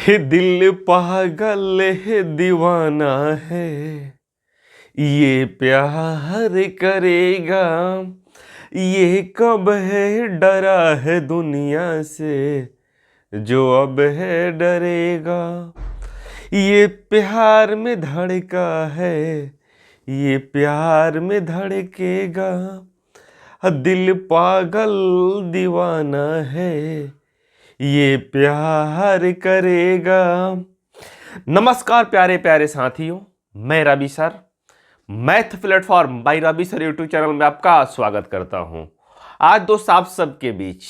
ये दिल पागल है दीवाना है, ये प्यार करेगा, ये कब है डरा है दुनिया से, जो अब है डरेगा। ये प्यार में धड़का है, ये प्यार में धड़केगा, दिल पागल दीवाना है, ये प्यार करेगा। नमस्कार प्यारे प्यारे साथियों, मैं Ravi sir math platform by Ravi sir YouTube channel में आपका स्वागत करता हूं। आज दोस्त आप सबके बीच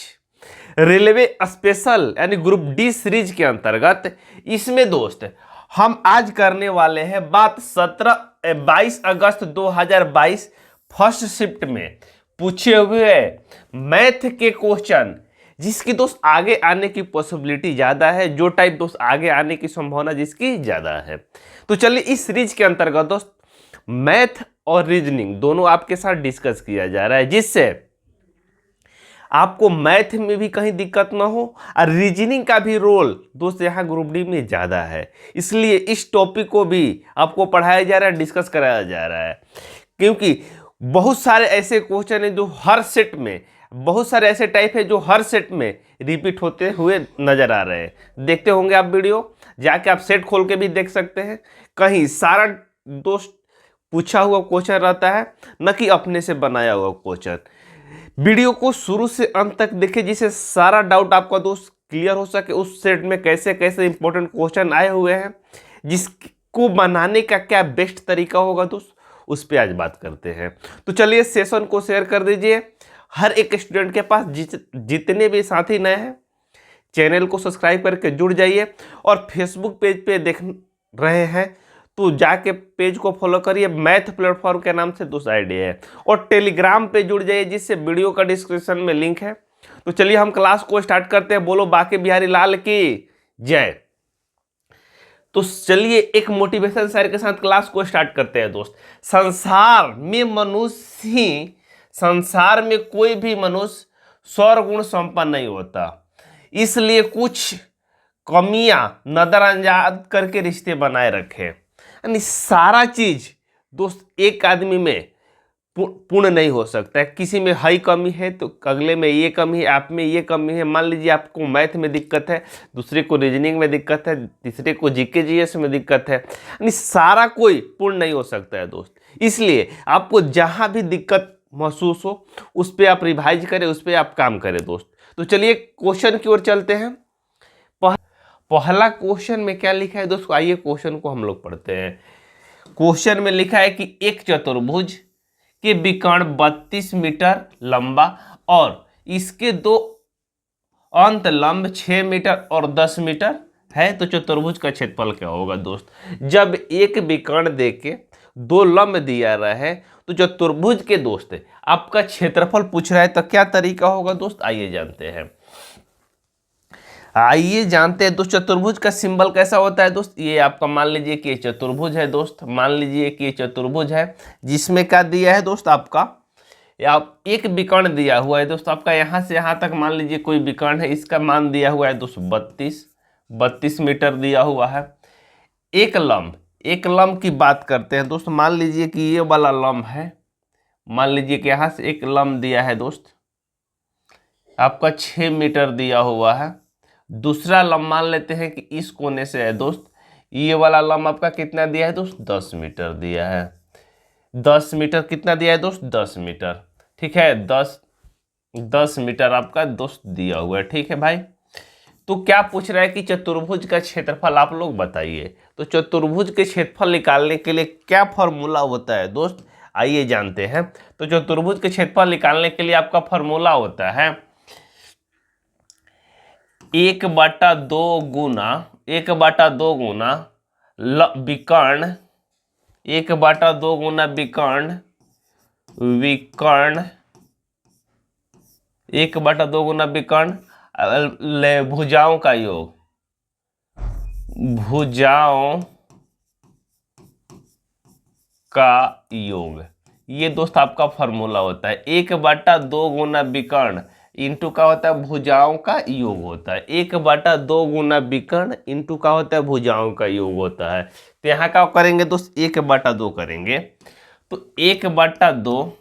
रेलवे स्पेशल यानी ग्रुप डी सीरीज के अंतर्गत इसमें दोस्त हम आज करने वाले हैं बात 22 अगस्त 2022 फर्स्ट शिफ्ट में पूछे हुए मैथ के क्वेश्चन जिसकी दोस्त आगे आने की पॉसिबिलिटी ज़्यादा है, जो टाइप दोस्त आगे आने की संभावना जिसकी ज़्यादा है। तो चलिए इस सीरीज के अंतर्गत दोस्त मैथ और रीजनिंग दोनों आपके साथ डिस्कस किया जा रहा है, जिससे आपको मैथ में भी कहीं दिक्कत ना हो और रीजनिंग का भी रोल दोस्त यहाँ ग्रुप डी में ज़्यादा है, इसलिए इस टॉपिक को भी आपको पढ़ाया जा रहा है, डिस्कस कराया जा रहा है। क्योंकि बहुत सारे ऐसे क्वेश्चन हैं जो हर सेट में, बहुत सारे ऐसे टाइप है जो हर सेट में रिपीट होते हुए नजर आ रहे हैं। देखते होंगे आप वीडियो, जाके आप सेट खोल के भी देख सकते हैं। कहीं सारा दोस्त पूछा हुआ क्वेश्चन रहता है, न कि अपने से बनाया हुआ क्वेश्चन। वीडियो को शुरू से अंत तक देखें, जिससे सारा डाउट आपका दोस्त क्लियर हो सके। उस सेट में कैसे कैसे इंपॉर्टेंट क्वेश्चन आए हुए हैं, जिसको बनाने का क्या बेस्ट तरीका होगा दोस्त, उस पर आज बात करते हैं। तो चलिए सेशन को शेयर कर दीजिए। हर एक स्टूडेंट के पास जितने भी साथी नए हैं, चैनल को सब्सक्राइब करके जुड़ जाइए। और फेसबुक पेज पे देख रहे हैं तो जाके पेज को फॉलो करिए, मैथ प्लेटफॉर्म के नाम से दोस्त आईडी है। और टेलीग्राम पे जुड़ जाइए, जिससे वीडियो का डिस्क्रिप्शन में लिंक है। तो चलिए हम क्लास को स्टार्ट करते हैं। बोलो बाके बिहारी लाल की जय। तो चलिए एक मोटिवेशन शेयर के साथ क्लास को स्टार्ट करते हैं दोस्त। संसार में कोई भी मनुष्य सर्वगुण संपन्न नहीं होता, इसलिए कुछ कमियां नजरअंदाज करके रिश्ते बनाए रखे। यानी सारा चीज दोस्त एक आदमी में पूर्ण नहीं हो सकता है। किसी में हाई कमी है तो अगले में ये कमी है, आप में ये कमी है। मान लीजिए आपको मैथ में दिक्कत है, दूसरे को रीजनिंग में दिक्कत है, तीसरे को जीके जीएस में दिक्कत है। यानी सारा कोई पूर्ण नहीं हो सकता है दोस्त। इसलिए आपको जहां भी दिक्कत महसूस हो उस पर आप रिवाइज करें, उस पर आप काम करें दोस्त। तो चलिए क्वेश्चन की ओर चलते हैं। पहला क्वेश्चन में क्या लिखा है दोस्तों, आइए क्वेश्चन को हम लोग पढ़ते हैं। क्वेश्चन में लिखा है कि एक चतुर्भुज के विकर्ण 32 मीटर लंबा और इसके दो अंत लंब 6 मीटर और 10 मीटर है, तो चतुर्भुज का क्षेत्रफल क्या होगा दोस्त। जब एक विकर्ण देके दो लंब दिया रहा है तो चतुर्भुज के दोस्त आपका क्षेत्रफल पूछ रहा है, तो क्या तरीका होगा दोस्त, आइए जानते हैं। दोस्त चतुर्भुज का सिंबल कैसा होता है दोस्त। ये आपका मान लीजिए कि ये चतुर्भुज है दोस्त, मान लीजिए कि ये चतुर्भुज है, जिसमें क्या दिया है दोस्त आपका, आप एक विकर्ण दिया हुआ है दोस्त आपका, यहाँ से यहाँ तक मान लीजिए कोई विकर्ण है, इसका मान दिया हुआ है दोस्त 32 मीटर दिया हुआ है। एक लंब की बात करते हैं दोस्त। मान लीजिए कि ये वाला लंब है, मान लीजिए कि यहाँ से एक लंब दिया है दोस्त आपका 6 मीटर दिया हुआ है। दूसरा लंब मान लेते हैं कि इस कोने से है दोस्त, ये वाला लंब आपका कितना दिया है दोस्त, 10 मीटर दिया है। 10 मीटर कितना दिया है दोस्त, 10 मीटर, ठीक है। 10 मीटर आपका दोस्त दिया हुआ है, ठीक है भाई। तो क्या पूछ रहा है कि चतुर्भुज का क्षेत्रफल आप लोग बताइए। तो चतुर्भुज के क्षेत्रफल निकालने के लिए क्या फॉर्मूला होता है दोस्त, आइए जानते हैं। तो चतुर्भुज के क्षेत्रफल निकालने के लिए आपका फॉर्मूला होता है 1/2 गुना विकर्ण, 1/2 गुना विकर्ण 1/2 गुना विकर्ण भुजाओं का योग, ये दोस्त आपका फॉर्मूला होता है। 1/2 गुना विकर्ण इंटू का होता है भुजाओं का योग होता है, 1/2 गुना विकर्ण इंटू का होता है भुजाओं का योग होता है। तो यहाँ क्या करेंगे दोस्त, 1/2 करेंगे। तो 1/2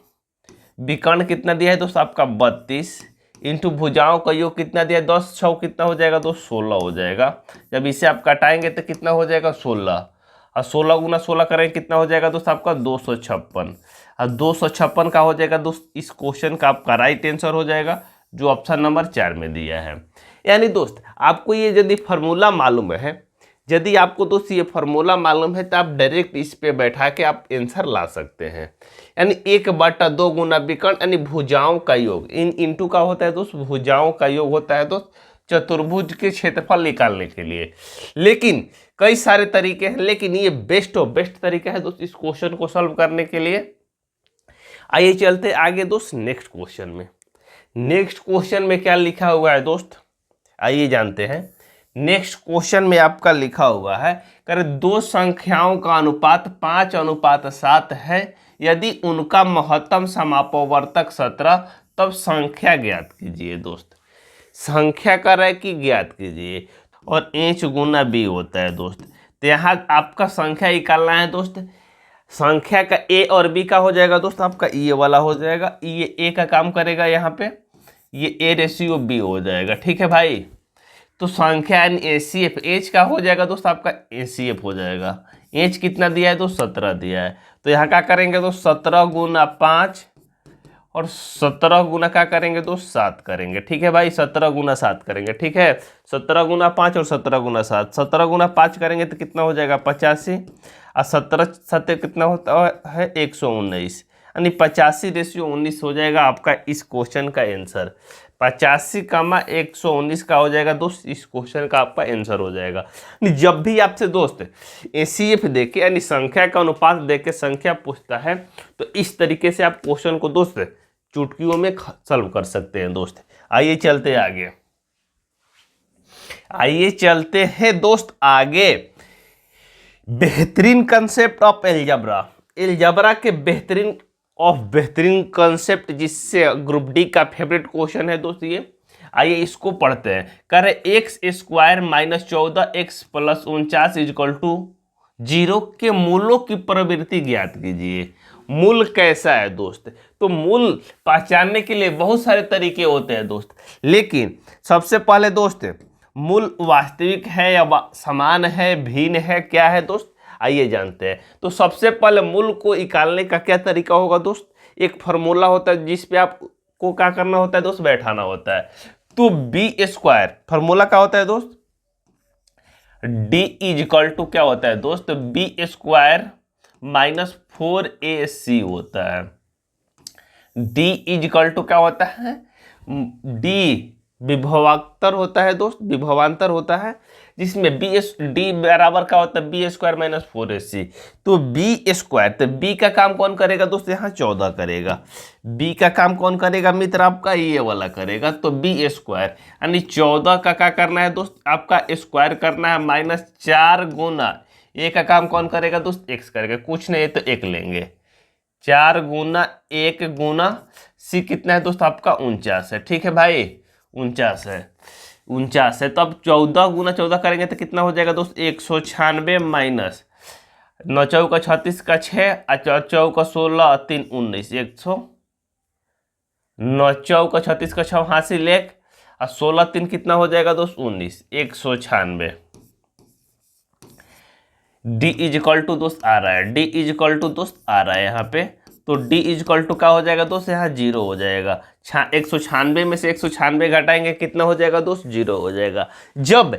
विकर्ण कितना दिया है दोस्त आपका 32 इंटू भुजाओं का योग कितना दिया है 10 6 कितना हो जाएगा दोस्त 16 हो जाएगा। जब इसे आप कटाएंगे तो कितना हो जाएगा 16, और 16 गुना 16 करेंगे कितना हो जाएगा दोस्त आपका 256। और 256 का हो जाएगा दोस्त इस क्वेश्चन का आपका राइट आंसर हो जाएगा, जो ऑप्शन नंबर 4 में दिया है। यानी दोस्त आपको ये यदि फार्मूला मालूम है, यदि आपको दोस्त ये फार्मूला मालूम है तो आप डायरेक्ट इस पे बैठा के आप आंसर ला सकते हैं। यानी 1/2 गुना विकर्ण यानी भुजाओं का योग, इन इंटू का होता है दोस्त भुजाओं का योग होता है दोस्त चतुर्भुज के क्षेत्रफल निकालने के लिए। लेकिन कई सारे तरीके हैं, लेकिन ये बेस्ट ऑफ बेस्ट तरीका है दोस्त इस क्वेश्चन को सॉल्व करने के लिए। आइए चलते आगे दोस्त नेक्स्ट क्वेश्चन में। नेक्स्ट क्वेश्चन में क्या लिखा हुआ है दोस्त, आइए जानते हैं। नेक्स्ट क्वेश्चन में आपका लिखा हुआ है कर दो संख्याओं का अनुपात 5:7 है, यदि उनका महत्तम समापवर्तक 17 तब संख्या ज्ञात कीजिए। दोस्त संख्या कर रहा है कि ज्ञात कीजिए, और एच गुना बी होता है दोस्त। तो यहाँ आपका संख्या निकालना है दोस्त, संख्या का ए और बी का हो जाएगा दोस्त आपका ये वाला हो जाएगा, ये ए का काम करेगा यहाँ पे, ये ए रेशियो बी हो जाएगा। ठीक है भाई, तो संख्या यानी एसीएफ एच का हो जाएगा दोस्त आपका एसीएफ हो जाएगा। एच कितना दिया है दोस्त 17 दिया है, तो यहाँ क्या करेंगे दोस्त 17 गुना 5 और 17 गुना क्या करेंगे दोस्त 7 करेंगे। ठीक है भाई, 17 गुना 7 करेंगे। ठीक है, 17 गुना 5 और 17 गुना 7, 17 गुना 5 करेंगे तो कितना हो जाएगा 85, और 17 7 कितना होता है 119, यानी 85:19 हो जाएगा आपका इस क्वेश्चन का आंसर। 85,119 का हो जाएगा दोस्त इस क्वेश्चन का आपका आंसर हो जाएगा। जब भी आपसे दोस्त एसीएफ देके यानी संख्या का अनुपात देके संख्या पूछता है, तो इस तरीके से आप क्वेश्चन को दोस्त चुटकियों में सॉल्व कर सकते हैं दोस्त। आइए चलते आगे, आइए चलते हैं दोस्त आगे। बेहतरीन कंसेप्ट ऑफ एलजबरा, एलजबरा के बेहतरीन कंसेप्ट, जिससे ग्रुप डी का फेवरेट क्वेश्चन है दोस्त ये। आइए इसको पढ़ते हैं। कह रहे x² - 14x + 49 = 0 के मूलों की प्रवृत्ति ज्ञात कीजिए। मूल कैसा है दोस्त, तो मूल पहचानने के लिए बहुत सारे तरीके होते हैं दोस्त, लेकिन सबसे पहले दोस्त मूल वास्तविक है या समान है, भिन्न है, क्या है दोस्त, आइए जानते हैं। तो सबसे पहले मूल को निकालने का क्या तरीका होगा दोस्त, एक फार्मूला होता है जिस पे आपको क्या करना होता है दोस्त, बैठाना होता है। तो b², फार्मूला क्या होता है दोस्त, d = क्या होता है दोस्त, b² - 4ac होता है। d = क्या होता है, d विभवांतर होता है दोस्त, विभवांतर होता है, जिसमें d बराबर का होता है b² - 4ac। तो b², तो b का काम कौन करेगा दोस्त, यहाँ 14 करेगा। b का काम कौन करेगा मित्र, आपका ये वाला करेगा। तो b² यानी 14 का क्या करना है दोस्त, आपका स्क्वायर करना है, -4 गुना a का काम कौन करेगा दोस्त, x करेगा, कुछ नहीं तो 1 लेंगे, 4 गुना 1 गुना c कितना है दोस्त आपका 49 है। ठीक है भाई, 49 है, 49 है। तो अब 14 गुना 14 करेंगे तो कितना हो जाएगा दोस्त 196 माइनस 9 चौका 36 का 6 और 4 चौका 16 3 19 100 9 चौका 36 का 6 हासिल 1 और 16 3 कितना हो जाएगा दोस्त 19 196। d = दोस्त आ रहा है, d = दोस्त आ रहा है यहाँ पे। तो d = क्या हो जाएगा दोस्त, यहाँ 0 हो जाएगा। 196 में से 196 घटाएंगे कितना हो जाएगा दोस्त 0 हो जाएगा। जब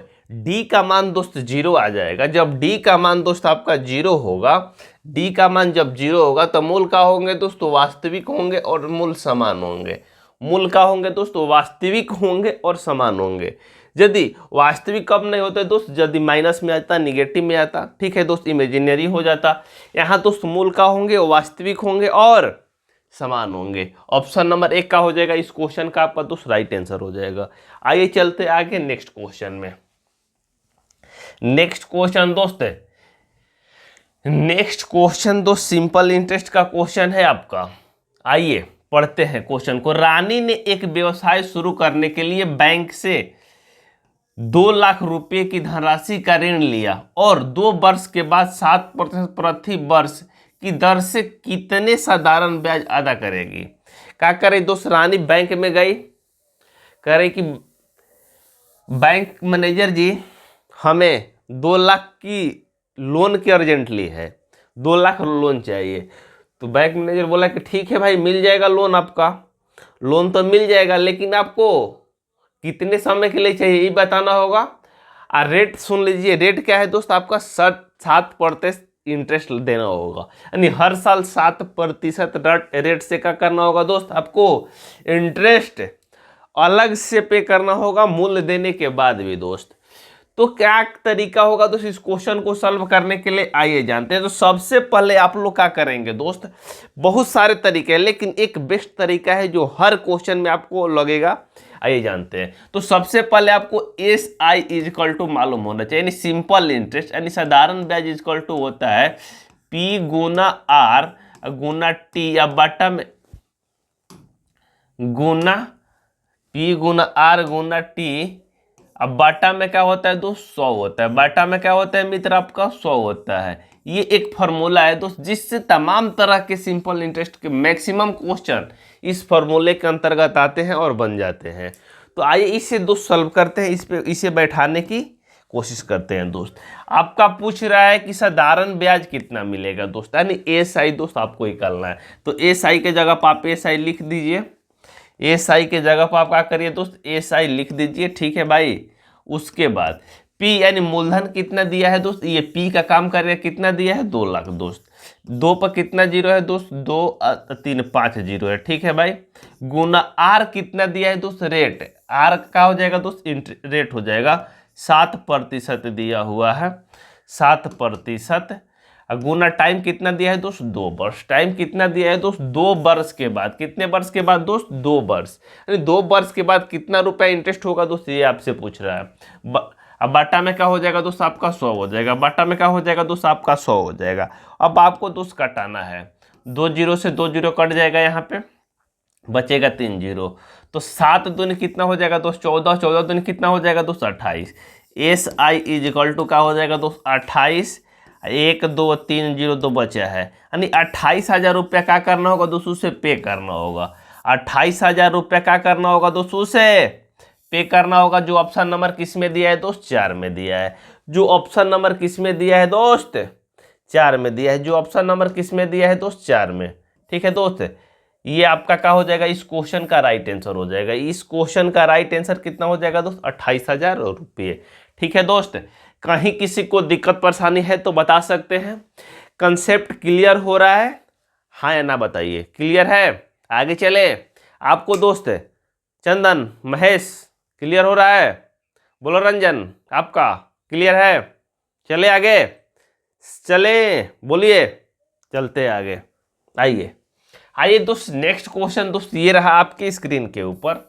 d का मान दोस्त 0 आ जाएगा, जब d का मान दोस्त आपका 0 होगा, d का मान जब 0 होगा तो मूल का होंगे दोस्तों वास्तविक होंगे और मूल समान होंगे। मूल का होंगे दोस्तों वास्तविक होंगे और समान होंगे। यदि वास्तविक कब नहीं होते दोस्त, यदि माइनस में आता, निगेटिव में आता, ठीक है दोस्त, इमेजिनरी हो जाता। यहाँ दोस्त मूल का होंगे, वास्तविक होंगे और समान होंगे। ऑप्शन नंबर 1 का हो जाएगा इस क्वेश्चन का आपका दोस्त राइट आंसर हो जाएगा। आइए चलते आगे नेक्स्ट क्वेश्चन में। नेक्स्ट क्वेश्चन दोस्त सिंपल इंटरेस्ट का क्वेश्चन है आपका। आइए पढ़ते हैं क्वेश्चन को। रानी ने एक व्यवसाय शुरू करने के लिए बैंक से 2 लाख रुपए की धनराशि का ऋण लिया और 2 वर्ष के बाद 7% प्रति वर्ष की दर से कितने साधारण ब्याज अदा करेगी। क्या करे दोस्त, रानी बैंक में गई, कह रही कि बैंक मैनेजर जी हमें 2 लाख की लोन की अर्जेंटली है, 2 लाख लोन चाहिए। तो बैंक मैनेजर बोला कि ठीक है भाई, मिल जाएगा लोन, आपका लोन तो मिल जाएगा, लेकिन आपको कितने समय के लिए चाहिए ये बताना होगा। और रेट सुन लीजिए, रेट क्या है दोस्त, आपका 7% इंटरेस्ट देना होगा, यानी हर साल 7% रेट से क्या करना होगा दोस्त, आपको इंटरेस्ट अलग से पे करना होगा मूल्य देने के बाद भी दोस्त। तो क्या तरीका होगा दोस्त इस क्वेश्चन को सॉल्व करने के लिए, आइए जानते हैं। तो सबसे पहले आप लोग क्या करेंगे दोस्त, बहुत सारे तरीके हैं लेकिन एक बेस्ट तरीका है जो हर क्वेश्चन में आपको लगेगा, आइए जानते हैं। तो सबसे पहले आपको SI इजकल टू मालूम होना चाहिए, यानी सिंपल इंटरेस्ट यानी साधारण ब्याज इजकल टू होता है P गुना R गुना T या बटा में गुना P गुना R गुना T। अब बाटा में क्या होता है दोस्त, 100 होता है। बाटा में क्या होता है मित्र, आपका 100 होता है। ये एक फॉर्मूला है दोस्त जिससे तमाम तरह के सिंपल इंटरेस्ट के मैक्सिमम क्वेश्चन इस फॉर्मूले के अंतर्गत आते हैं और बन जाते हैं। तो आइए इसे दोस्त सॉल्व करते हैं, इसे बैठाने की कोशिश करते हैं दोस्त। आपका पूछ रहा है कि साधारण ब्याज कितना मिलेगा दोस्त, यानी SI दोस्त आपको निकालना है। तो SI के जगह पर आप SI लिख दीजिए, SI के जगह पर आप क्या करिए दोस्त, SI लिख दीजिए, ठीक है भाई। उसके बाद P यानी मूलधन कितना दिया है दोस्त, ये P का काम कर रहे हैं, कितना दिया है 2 लाख दोस्त। 2 पर कितना जीरो है दोस्त, 2 3 5 जीरो है, ठीक है भाई। गुना R कितना दिया है दोस्त, रेट, R का हो जाएगा दोस्त रेट हो जाएगा 7% दिया हुआ है, 7%। गुना टाइम कितना दिया है दोस्त, 2 वर्ष। टाइम कितना दिया है दोस्त, 2 वर्ष के बाद। कितने वर्ष के बाद दोस्त, 2 वर्ष, यानी 2 वर्ष के बाद कितना रुपया इंटरेस्ट होगा दोस्त, ये आपसे पूछ रहा है। अब बाटा में क्या हो जाएगा दोस्त, आपका 100 हो जाएगा। बाटा में क्या हो जाएगा दोस्त, आपका 100 हो जाएगा। अब आपको दोस्त कटाना है, 2 जीरो से 2 जीरो कट जाएगा, यहाँ पे बचेगा 3 जीरो। तो 7 दूनी कितना हो जाएगा दोस्त, 14, 14 दूनी कितना हो जाएगा दोस्त, 28। SI इजकल टू क्या हो जाएगा दोस्त, 28। 1 2 3 0 2 बचा है, यानी 28,000 रुपया क्या करना होगा दोस्तों से पे करना होगा। 28,000 रुपया क्या करना होगा दोस्तों से पे करना होगा। जो ऑप्शन नंबर किस में दिया है दोस्त, 4 में दिया है। जो ऑप्शन नंबर किस में दिया है दोस्त, 4 में दिया है। जो ऑप्शन नंबर किस में दिया है दोस्त, 4 में, ठीक है दोस्त। ये आपका क्या हो जाएगा, इस क्वेश्चन का राइट आंसर हो जाएगा। इस क्वेश्चन का राइट आंसर कितना हो जाएगा दोस्त, 28,000 रुपये, ठीक है दोस्त। कहीं किसी को दिक्कत परेशानी है तो बता सकते हैं। कंसेप्ट क्लियर हो रहा है, हाँ या ना बताइए, क्लियर है। आगे चले, आपको दोस्त चंदन महेश क्लियर हो रहा है, बोलो रंजन आपका क्लियर है। चले आगे, चले बोलिए, चलते आगे। आइए आइए दोस्त, नेक्स्ट क्वेश्चन दोस्त ये रहा आपकी स्क्रीन के ऊपर।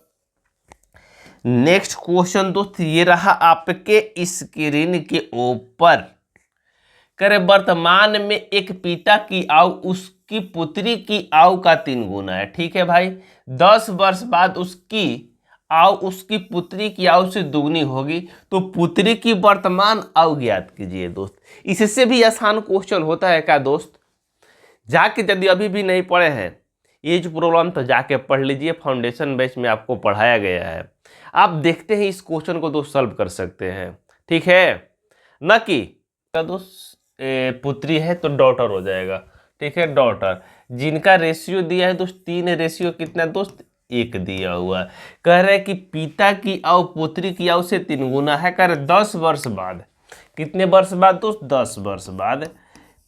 नेक्स्ट क्वेश्चन दोस्त ये रहा आपके स्क्रीन के ऊपर। करे वर्तमान में एक पिता की आयु उसकी पुत्री की आयु का 3 गुना है, ठीक है भाई। 10 वर्ष बाद उसकी आयु उसकी पुत्री की आयु से दुगनी होगी, तो पुत्री की वर्तमान आयु ज्ञात कीजिए दोस्त। इससे भी आसान क्वेश्चन होता है क्या दोस्त, जाके यदि अभी भी नहीं पढ़े हैं ये जो प्रॉब्लम, तो जाके पढ़ लीजिए, फाउंडेशन बैच में आपको पढ़ाया गया है। आप देखते हैं इस क्वेश्चन को दोस्त सॉल्व कर सकते हैं, ठीक है। न कि दोस्त पुत्री है तो डॉटर हो जाएगा, ठीक है, डॉटर। जिनका रेशियो दिया है दोस्त 3 रेशियो कितना दोस्त 1 दिया हुआ है। कह रहे हैं कि पिता की आयु पुत्री की आयु से 3 गुना है। कह रहे 10 वर्ष बाद, कितने वर्ष बाद दोस्त, 10 वर्ष बाद।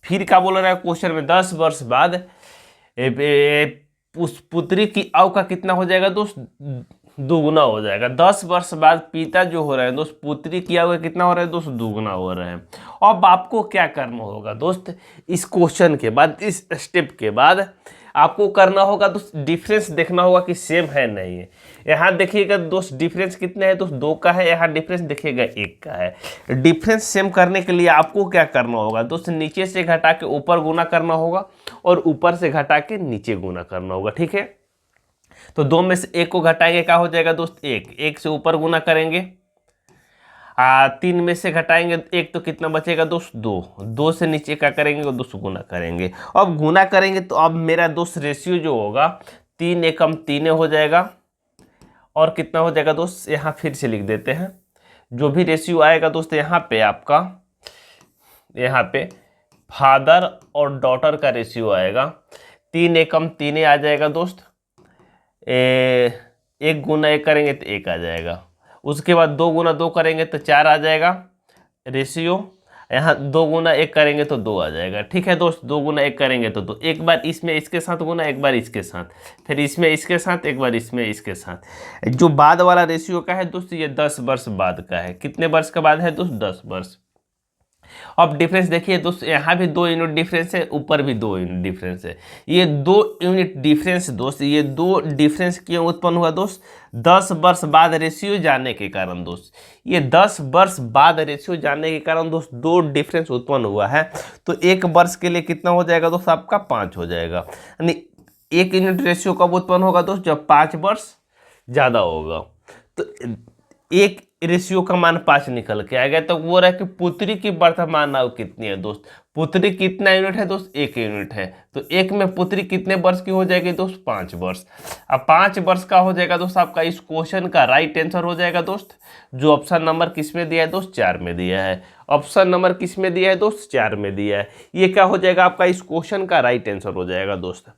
फिर क्या बोल रहा है क्वेश्चन में, 10 वर्ष बाद उस पुत्री की आयु का कितना हो जाएगा दोस्त, दुगुना हो जाएगा। 10 वर्ष बाद पिता जो हो रहे हैं दोस्त, पुत्री की आयु कितना हो रहा है दोस्त, दुगुना हो रहे हैं। अब आपको क्या करना होगा दोस्त, इस क्वेश्चन के बाद, इस स्टेप के बाद आपको करना होगा दोस्त, डिफरेंस देखना होगा कि सेम है नहीं है। यहाँ देखिएगा दोस्त डिफरेंस कितने है दोस्त, 2 का है। यहाँ डिफरेंस देखिएगा 1 का है। डिफरेंस सेम करने के लिए आपको क्या करना होगा दोस्त, नीचे से घटा के ऊपर गुना करना होगा और ऊपर से घटा के नीचे गुना करना होगा, ठीक है। तो 2 में से 1 को घटाएंगे, क्या हो जाएगा दोस्त 1, 1 से ऊपर गुना करेंगे। 3 में से घटाएंगे 1 तो कितना बचेगा दोस्त 2, 2 से नीचे क्या करेंगे तो दोस्त गुना करेंगे। अब गुना करेंगे तो अब मेरा दोस्त रेशियो जो होगा 3 एकम 3 हो जाएगा, और कितना हो जाएगा दोस्त, यहाँ फिर से लिख देते हैं जो भी रेशियो आएगा दोस्त यहाँ पे आपका, यहाँ पे फादर और डॉटर का रेशियो आएगा 3 एकम 3 आ जाएगा दोस्त। 1 गुना 1 करेंगे तो 1 आ जाएगा, उसके बाद 2 गुना 2 करेंगे तो 4 आ जाएगा रेशियो, यहाँ 2 गुना 1 करेंगे तो 2 आ जाएगा। ठीक है दोस्त, 2 गुना 1 करेंगे तो 2, एक बार इसमें इसके साथ गुना, एक बार इसके साथ, फिर इसमें इसके साथ, एक बार इसमें इसके साथ। जो बाद वाला रेशियो का है दोस्त ये 10 वर्ष बाद का है। कितने वर्ष का बाद है दोस्त 10 वर्ष। अब डिफरेंस देखिए दोस्त, यहाँ भी 2 यूनिट डिफरेंस है, ऊपर भी 2 यूनिट डिफरेंस है। ये 2 यूनिट डिफरेंस दोस्त, ये 2 डिफरेंस क्यों उत्पन्न हुआ दोस्त, 10 वर्ष बाद रेशियो जानने के कारण दोस्त। ये 10 वर्ष बाद रेशियो जानने के कारण दोस्त 2 डिफरेंस उत्पन्न हुआ है। तो 1 वर्ष के लिए कितना हो जाएगा दोस्त आपका 5 हो जाएगा। यानी 1 यूनिट रेशियो कब उत्पन्न होगा दोस्त, जब 5 वर्ष ज़्यादा होगा। तो 1 रेशियो का मान 5 निकल के आएगा। तो वो रहा कि पुत्री की वर्तमान आयु कितनी है दोस्त, पुत्री कितना यूनिट है दोस्त 1 यूनिट है। तो 1 में पुत्री कितने वर्ष की हो जाएगी दोस्त 5 वर्ष। अब 5 वर्ष का हो जाएगा दोस्त आपका इस क्वेश्चन का राइट आंसर हो जाएगा दोस्त, जो ऑप्शन नंबर किस में दिया है दोस्त 4 में दिया है। ऑप्शन नंबर किस में दिया है दोस्त 4 में दिया है। ये क्या हो जाएगा आपका इस क्वेश्चन का राइट आंसर हो जाएगा दोस्त।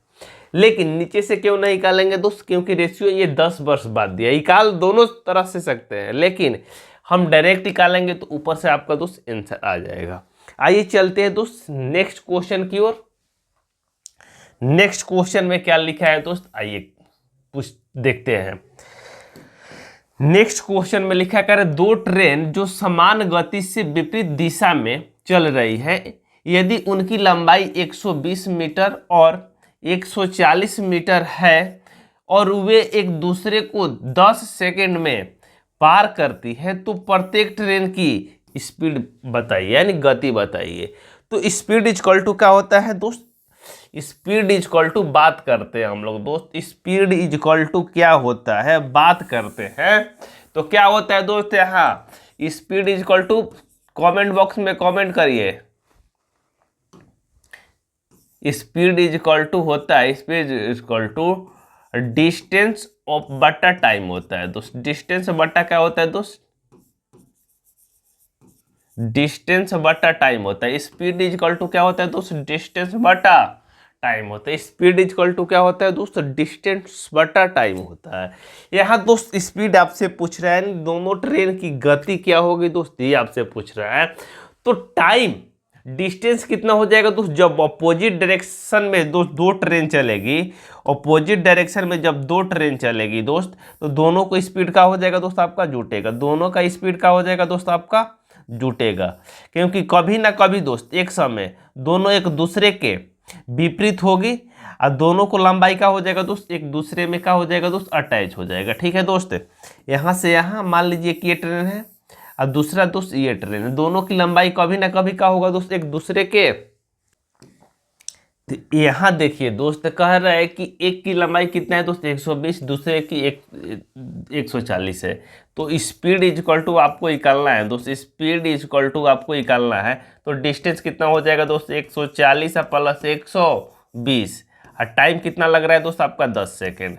लेकिन नीचे से क्यों नहीं निकालेंगे दोस्त, क्योंकि रेशियो ये 10 वर्ष बाद दिया। निकाल दोनों तरह से सकते हैं, लेकिन हम डायरेक्ट निकालेंगे तो ऊपर से आपका दोस्त आंसर आ जाएगा। आइए चलते हैं दोस्त नेक्स्ट क्वेश्चन की ओर। नेक्स्ट क्वेश्चन में क्या लिखा है दोस्त, आइए कुछ देखते हैं। नेक्स्ट क्वेश्चन में लिखा है 2 ट्रेन जो समान गति से विपरीत दिशा में चल रही है, यदि उनकी लंबाई 120 मीटर और 140 मीटर है और वे एक दूसरे को 10 सेकंड में पार करती है, तो प्रत्येक ट्रेन की स्पीड बताइए, यानी गति बताइए। तो स्पीड इक्वल टू क्या होता है दोस्त, स्पीड इक्वल टू बात करते हैं हम लोग दोस्त। स्पीड इक्वल टू क्या होता है, बात करते हैं। तो क्या होता है दोस्त, यहाँ speed equal to comment box में कमेंट करिए। स्पीड इक्वल टू होता है, speed equal to distance of बटा टाइम होता है दोस्त। डिस्टेंस बटा क्या होता है दोस्त, डिस्टेंस बटा टाइम होता है। स्पीड इक्वल टू क्या होता है दोस्त, डिस्टेंस बटा टाइम होता है। स्पीड इक्वल टू क्या होता है दोस्त, डिस्टेंस बटा टाइम होता है। यहाँ दोस्त स्पीड आपसे पूछ रहा है, दोनों ट्रेन की गति क्या होगी दोस्त, ये आपसे पूछ रहा है। तो टाइम डिस्टेंस कितना हो जाएगा दोस्त, जब अपोजिट डायरेक्शन में दोस्त 2 ट्रेन चलेगी, अपोजिट डायरेक्शन में जब 2 ट्रेन चलेगी दोस्त, तो दोनों को स्पीड का हो जाएगा दोस्त आपका जुटेगा। दोनों का स्पीड का हो जाएगा दोस्त आपका जुटेगा, क्योंकि कभी ना कभी दोस्त एक समय दोनों एक दूसरे के विपरीत होगी, और दोनों को लंबाई का हो जाएगा दोस्त एक दूसरे में का हो जाएगा दोस्त अटैच हो जाएगा। ठीक है दोस्त, यहाँ से यहाँ मान लीजिए कि ये ट्रेन है और दूसरा दोस्त ये ट्रेन है, दोनों की लंबाई कभी ना कभी का होगा दोस्त एक दूसरे के। तो यहाँ देखिए दोस्त कह रहा है कि एक की लंबाई कितना है दोस्त 120, दूसरे की 140 है। तो स्पीड इक्वल टू आपको निकालना है दोस्त, स्पीड इक्वल टू आपको निकालना है। तो डिस्टेंस कितना हो जाएगा दोस्त 140 प्लस 120, और टाइम कितना लग रहा है दोस्त आपका 10 सेकेंड।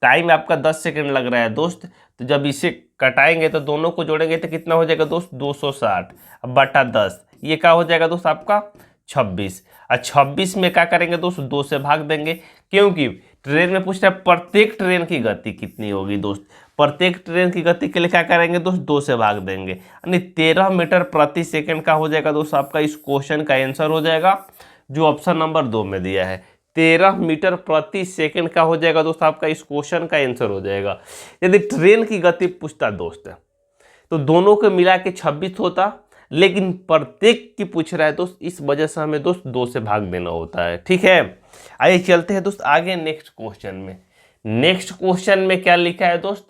टाइम आपका 10 सेकेंड लग रहा है दोस्त। तो जब इसे कटाएंगे तो दोनों को जोड़ेंगे तो कितना हो जाएगा दोस्त 260 बटा 10, ये क्या हो जाएगा दोस्त आपका 26। और 26 में क्या करेंगे दोस्त 2 से भाग देंगे, क्योंकि ट्रेन में पूछ रहा है प्रत्येक ट्रेन की गति कितनी होगी दोस्त। प्रत्येक ट्रेन की गति के लिए क्या करेंगे दोस्त 2 से भाग देंगे, यानी 13 मीटर प्रति सेकंड का हो जाएगा दोस्त आपका इस क्वेश्चन का आंसर हो जाएगा, जो ऑप्शन नंबर 2 में दिया है। 13 मीटर प्रति सेकंड का हो जाएगा दोस्त आपका इस क्वेश्चन का आंसर हो जाएगा। यदि ट्रेन की गति पूछता दोस्त तो दोनों को मिला के 26 होता, लेकिन प्रत्येक की पूछ रहा है दोस्त, इस वजह से हमें दोस्त 2 से भाग देना होता है। ठीक है, आइए चलते हैं दोस्त आगे नेक्स्ट क्वेश्चन में। नेक्स्ट क्वेश्चन में क्या लिखा है दोस्त,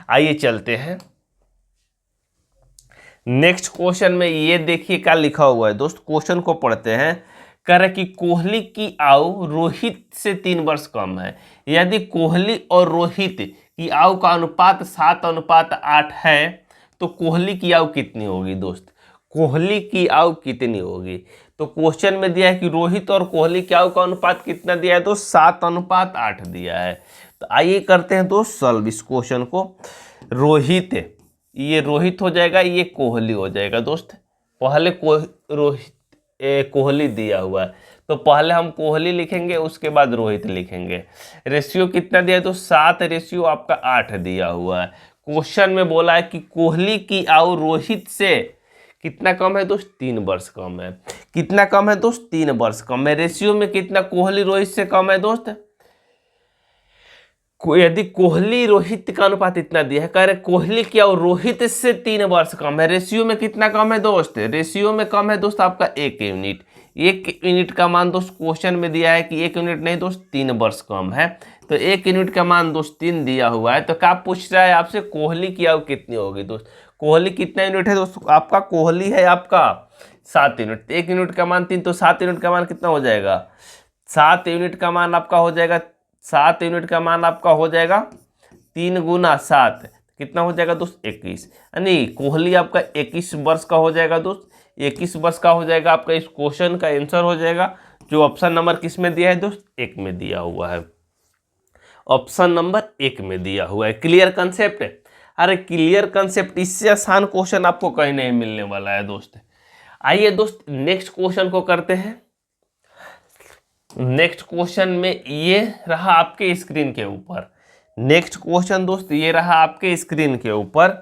आइए चलते हैं नेक्स्ट क्वेश्चन में। ये देखिए क्या लिखा हुआ है दोस्त, क्वेश्चन को पढ़ते हैं। कह रहे कि कोहली की आयु रोहित से 3 वर्ष कम है। यदि कोहली और रोहित की आयु का अनुपात 7:8 है तो कोहली की आयु कितनी होगी दोस्त? कोहली की आयु कितनी होगी? तो क्वेश्चन में दिया है कि रोहित और कोहली की आयु का अनुपात कितना दिया है? तो 7:8 दिया है। तो आइए करते हैं दोस्त सॉल्व इस क्वेश्चन को। रोहित, ये रोहित हो जाएगा, ये कोहली हो जाएगा दोस्त। पहले कोहली दिया हुआ है तो पहले हम कोहली लिखेंगे, उसके बाद रोहित लिखेंगे। रेशियो कितना दिया है? तो 7 रेशियो आपका 8 दिया हुआ है। क्वेश्चन में बोला है कि कोहली की आयु रोहित से कितना कम है दोस्त? 3 वर्ष कम है। कितना कम है दोस्त? 3 वर्ष कम है। रेशियो में कितना कोहली रोहित से कम है दोस्त? यदि कोहली रोहित का अनुपात इतना दिया है, कह रहे कोहली की आयु रोहित से 3 वर्ष कम है। रेशियो में कितना कम है दोस्त? रेशियो में कम है दोस्त आपका 1 यूनिट। 1 यूनिट का मान दोस्त क्वेश्चन में दिया है कि 1 यूनिट नहीं दोस्त, 3 वर्ष कम है। तो 1 यूनिट का मान दोस्त 3 दिया हुआ है। तो क्या पूछ रहा है आपसे? कोहली की आयु कितनी होगी दोस्त? कोहली कितना यूनिट है दोस्त? आपका कोहली है आपका 7 यूनिट। 1 यूनिट का मान 3, तो 7 यूनिट का मान कितना हो जाएगा? 7 यूनिट का मान आपका हो जाएगा 7 यूनिट का मान आपका हो जाएगा 3 × 7 कितना हो जाएगा दोस्त? 21। यानी कोहली आपका 21 वर्ष का हो जाएगा दोस्त। 21 वर्ष का हो जाएगा आपका। इस क्वेश्चन का आंसर हो जाएगा जो ऑप्शन नंबर किस में दिया है दोस्त? 1 में दिया हुआ है। ऑप्शन नंबर 1 में दिया हुआ है। क्लियर कंसेप्ट है? अरे क्लियर कंसेप्ट, इससे आसान क्वेश्चन आपको कहीं नहीं मिलने वाला है दोस्त। आइए दोस्त नेक्स्ट क्वेश्चन को करते हैं। नेक्स्ट क्वेश्चन में ये रहा आपके स्क्रीन के ऊपर। नेक्स्ट क्वेश्चन दोस्त ये रहा आपके स्क्रीन के ऊपर।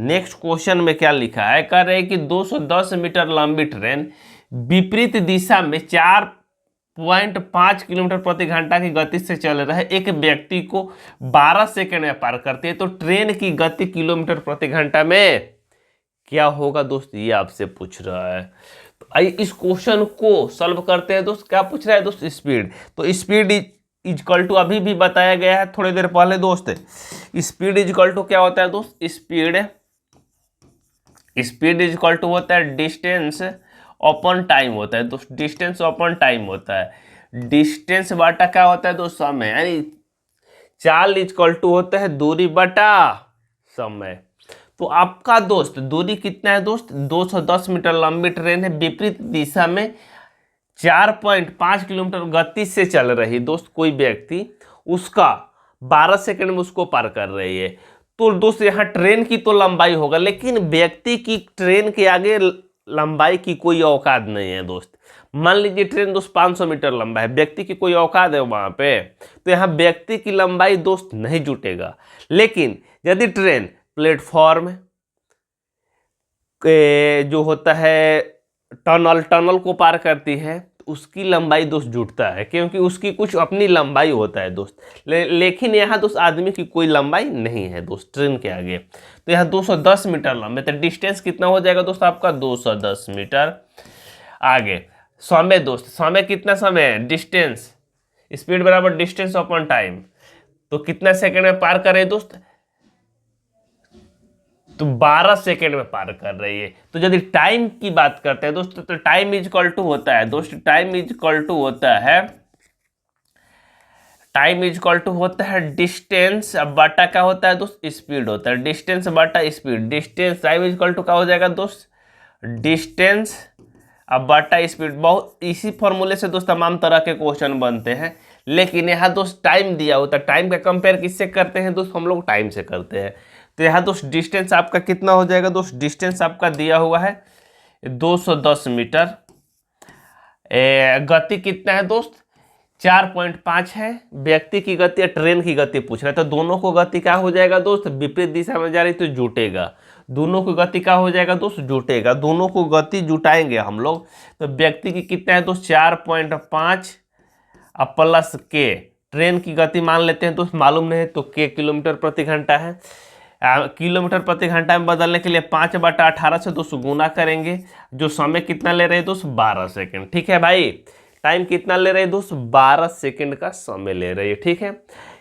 नेक्स्ट क्वेश्चन में क्या लिखा है? कह रहे हैं कि 210 मीटर लंबी ट्रेन विपरीत दिशा में 4.5 किलोमीटर प्रति घंटा की गति से चल रहे एक व्यक्ति को 12 सेकंड में पार करती है। तो ट्रेन की गति किलोमीटर प्रति घंटा में क्या होगा दोस्त? ये आपसे पूछ रहा है। तो आइए इस क्वेश्चन को सॉल्व करते हैं दोस्त। क्या पूछ रहा है दोस्त? स्पीड। तो स्पीड इजकल टू अभी भी बताया गया है थोड़ी देर पहले दोस्त। स्पीड इजकल टू क्या होता है दोस्त? स्पीड इजकल टू होता है डिस्टेंस अपॉन टाइम होता है दोस्त। डिस्टेंस अपॉन टाइम होता है। डिस्टेंस बटा क्या होता है दोस्त? समय। यानी चाल इजकल टू होता है दूरी बटा समय। तो आपका दोस्त दूरी कितना है दोस्त? 210 मीटर लंबी ट्रेन है, विपरीत दिशा में 4.5 किलोमीटर गति से चल रही दोस्त कोई व्यक्ति, उसका 12 सेकंड में उसको पार कर रही है। तो दोस्त यहाँ ट्रेन की तो लंबाई होगा, लेकिन व्यक्ति की ट्रेन के आगे लंबाई की कोई औकात नहीं है दोस्त। मान लीजिए ट्रेन दोस्त 500 मीटर लंबा है, व्यक्ति की कोई औकात है वहाँ पे, तो यहाँ व्यक्ति की लंबाई दोस्त नहीं जुटेगा। लेकिन यदि ट्रेन प्लेटफॉर्म जो होता है टनल को पार करती है तो उसकी लंबाई दोस्त जुटता है, क्योंकि उसकी कुछ अपनी लंबाई होता है दोस्त। लेकिन यहाँ दोस्त आदमी की कोई लंबाई नहीं है दोस्त ट्रेन के आगे। तो यहाँ 210 मीटर लंबे, तो डिस्टेंस कितना हो जाएगा दोस्त आपका? 210 मीटर। आगे समय दोस्त, समय कितना समय है? डिस्टेंस, स्पीड बराबर डिस्टेंस अपॉन टाइम। तो कितना सेकंड में पार कर रहे हैं दोस्त? तो 12 सेकेंड में पार कर रही है। तो यदि टाइम की बात करते हैं दोस्तों, तो टाइम इज इक्वल टू होता है दोस्त, टाइम इज इक्वल टू होता है डिस्टेंस बटा क्या होता है दोस्त? स्पीड होता है। डिस्टेंस बटा speed. Distance time is equal to क्या हो जाएगा दोस्त? डिस्टेंस बटा स्पीड। बहुत इसी फॉर्मूले से दोस्त तमाम तरह के क्वेश्चन बनते हैं, लेकिन यहाँ दोस्त टाइम दिया होता है। टाइम का कंपेयर किससे करते हैं दोस्त? हम लोग टाइम से करते हैं। तो यहाँ दोस्त डिस्टेंस आपका कितना हो जाएगा दोस्त? डिस्टेंस आपका दिया हुआ है 210 मीटर। गति कितना है दोस्त? 4.5 है। व्यक्ति की गति या ट्रेन की गति पूछ रहा है, तो दोनों को गति क्या हो जाएगा दोस्त? विपरीत दिशा में जा रही तो जुटेगा। दोनों को गति क्या हो जाएगा दोस्त? जुटेगा। दोनों को गति जुटाएंगे हम लोग। तो व्यक्ति की कितना है दोस्त? 4.5 प्लस के। ट्रेन की गति मान लेते हैं दोस्त, मालूम नहीं है तो के किलोमीटर प्रति घंटा है। किलोमीटर प्रति घंटा में बदलने के लिए 5/18 से दोस्त गुना करेंगे। जो समय कितना ले रहे हैं दोस्त? 12 सेकंड। ठीक है भाई, टाइम कितना ले रहे हैं दोस्त? 12 सेकंड का समय ले रहे हैं। ठीक है,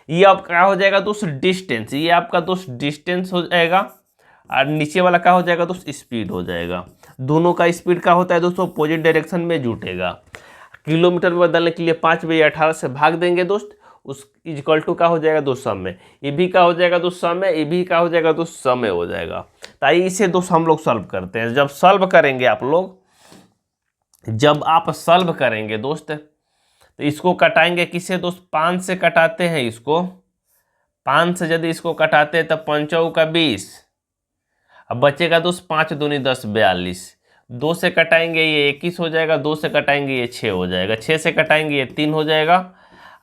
ये अब क्या हो जाएगा दोस्त? डिस्टेंस। ये आपका दोस्त डिस्टेंस हो जाएगा, और नीचे वाला क्या हो जाएगा दोस्त? स्पीड हो जाएगा। दोनों का स्पीड क्या होता है दोस्तों? अपोजिट डायरेक्शन में जुटेगा। किलोमीटर में बदलने के लिए 5/18 से भाग देंगे दोस्त, उस इक्वल टू का हो जाएगा दोस्त समय, ये भी का हो जाएगा दोस्त समय, ये भी का हो जाएगा दोस्त समय हो जाएगा। तो आइए इसे दोस्त हम लोग सॉल्व करते हैं। जब सॉल्व करेंगे आप लोग, जब आप सॉल्व करेंगे दोस्त, तो इसको कटाएंगे किससे दोस्त, 5 से कटाते हैं इसको, 5 से यदि इसको कटाते हैं तब 5 का 20, अब बचेगा दोस्त 5 दूनी 10 42, 2 से कटाएंगे ये 21 हो जाएगा, 2 से कटाएंगे ये 6 हो जाएगा, 6 से कटाएंगे ये 3 हो जाएगा,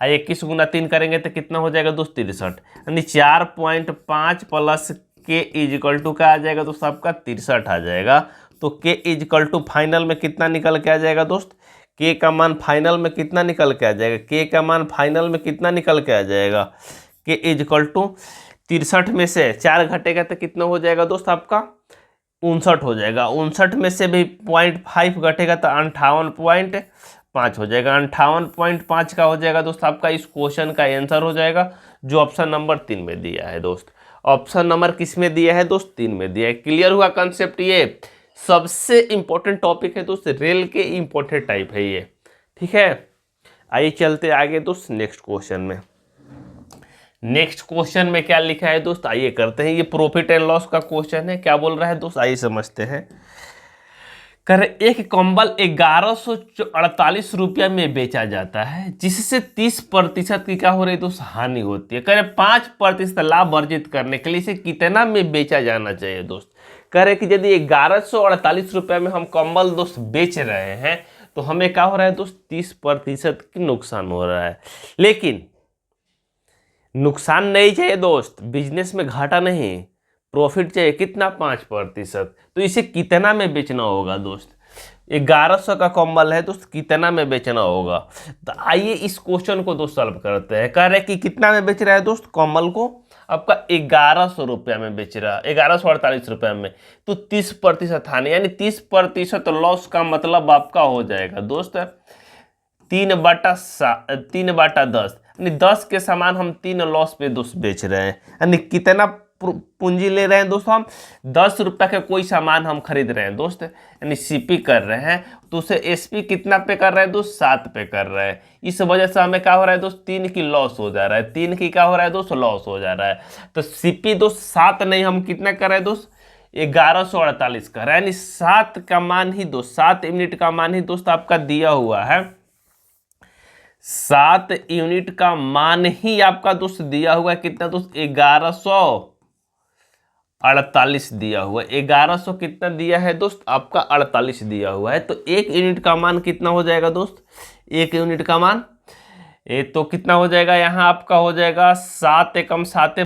और 21 गुना 3 करेंगे तो कितना हो जाएगा दोस्त 63, यानी 4.5 प्लस के इक्वल टू का आ जाएगा दोस्त आपका 63 आ जाएगा। तो के इक्वल टू फाइनल में कितना निकल के आ जाएगा दोस्त, के का मान फाइनल में कितना निकल के आ जाएगा, के का मान फाइनल में कितना निकल के आ जाएगा, के इक्वल टू 63 में से 4 घटेगा तो कितना हो जाएगा दोस्त आपका 59 हो जाएगा, 59 में से भी 0.5 घटेगा तो 58.5 हो जाएगा, 58.5 का हो जाएगा दोस्त आपका इस क्वेश्चन का आंसर हो जाएगा, जो ऑप्शन नंबर 3 में दिया है दोस्त। ऑप्शन नंबर किस में दिया है दोस्त, 3 में दिया है। क्लियर हुआ कंसेप्ट, ये सबसे इंपॉर्टेंट टॉपिक है दोस्त, रेल के इंपॉर्टेंट टाइप है ये, ठीक है। आइए चलते आगे दोस्त नेक्स्ट क्वेश्चन में। नेक्स्ट क्वेश्चन में क्या लिखा है दोस्त, आइए करते हैं। ये प्रॉफिट एंड लॉस का क्वेश्चन है, क्या बोल रहा है दोस्त, आइए समझते हैं। करे एक कंबल 1148 रुपया में बेचा जाता है, जिससे 30% की क्या हो रही है दोस्त, हानि होती है। करे 5% लाभ अर्जित करने के लिए इसे कितना में बेचा जाना चाहिए दोस्त। करे कि यदि 1148 रुपया में हम कंबल दोस्त बेच रहे हैं तो हमें क्या हो रहा है दोस्त, 30% की नुकसान हो रहा है। लेकिन नुकसान नहीं चाहिए दोस्त, बिजनेस में घाटा नहीं, प्रॉफिट चाहिए कितना 5%। तो इसे कितना में बेचना होगा दोस्त, 1100 का कंबल है दोस्त, कितना में बेचना होगा। तो आइए इस क्वेश्चन को दोस्त सॉल्व करते हैं। कह रहे कि कितना में बेच रहा है दोस्त, कंबल को आपका 1100 रुपया में बेच रहा है, 1148 रुपया में, तो 30% हानि, यानी 30% लॉस का मतलब आपका हो जाएगा दोस्त 3/10, यानी 10 के समान हम 3 लॉस पे दोस्त बेच रहे हैं। यानी कितना पूंजी ले रहे हैं दोस्त, हम 10 रुपये का कोई सामान हम खरीद रहे हैं दोस्त, यानी सीपी कर रहे हैं, तो उसे एसपी कितना पे कर रहे हैं दोस्त, 7 पे कर रहे हैं। इस वजह से हमें क्या हो रहा है दोस्त, 3 की लॉस हो जा रहा है, 3 की क्या हो रहा है दोस्त, लॉस हो जा रहा है। तो सीपी दोस्त 7 नहीं, हम कितना कर रहे हैं दोस्त, 1148 कर रहे हैं, यानी 7 का मान ही दोस्त, 7 यूनिट का मान ही दोस्त आपका दिया हुआ है, 7 यूनिट का मान ही आपका दोस्त दिया हुआ है। कितना दोस्त, 1148 दिया हुआ है। 1100 कितना दिया है दोस्त आपका, 48 दिया हुआ है। तो 1 यूनिट का मान कितना हो जाएगा दोस्त, 1 यूनिट का मान ये तो कितना हो जाएगा, यहाँ आपका हो जाएगा 7 एकम 7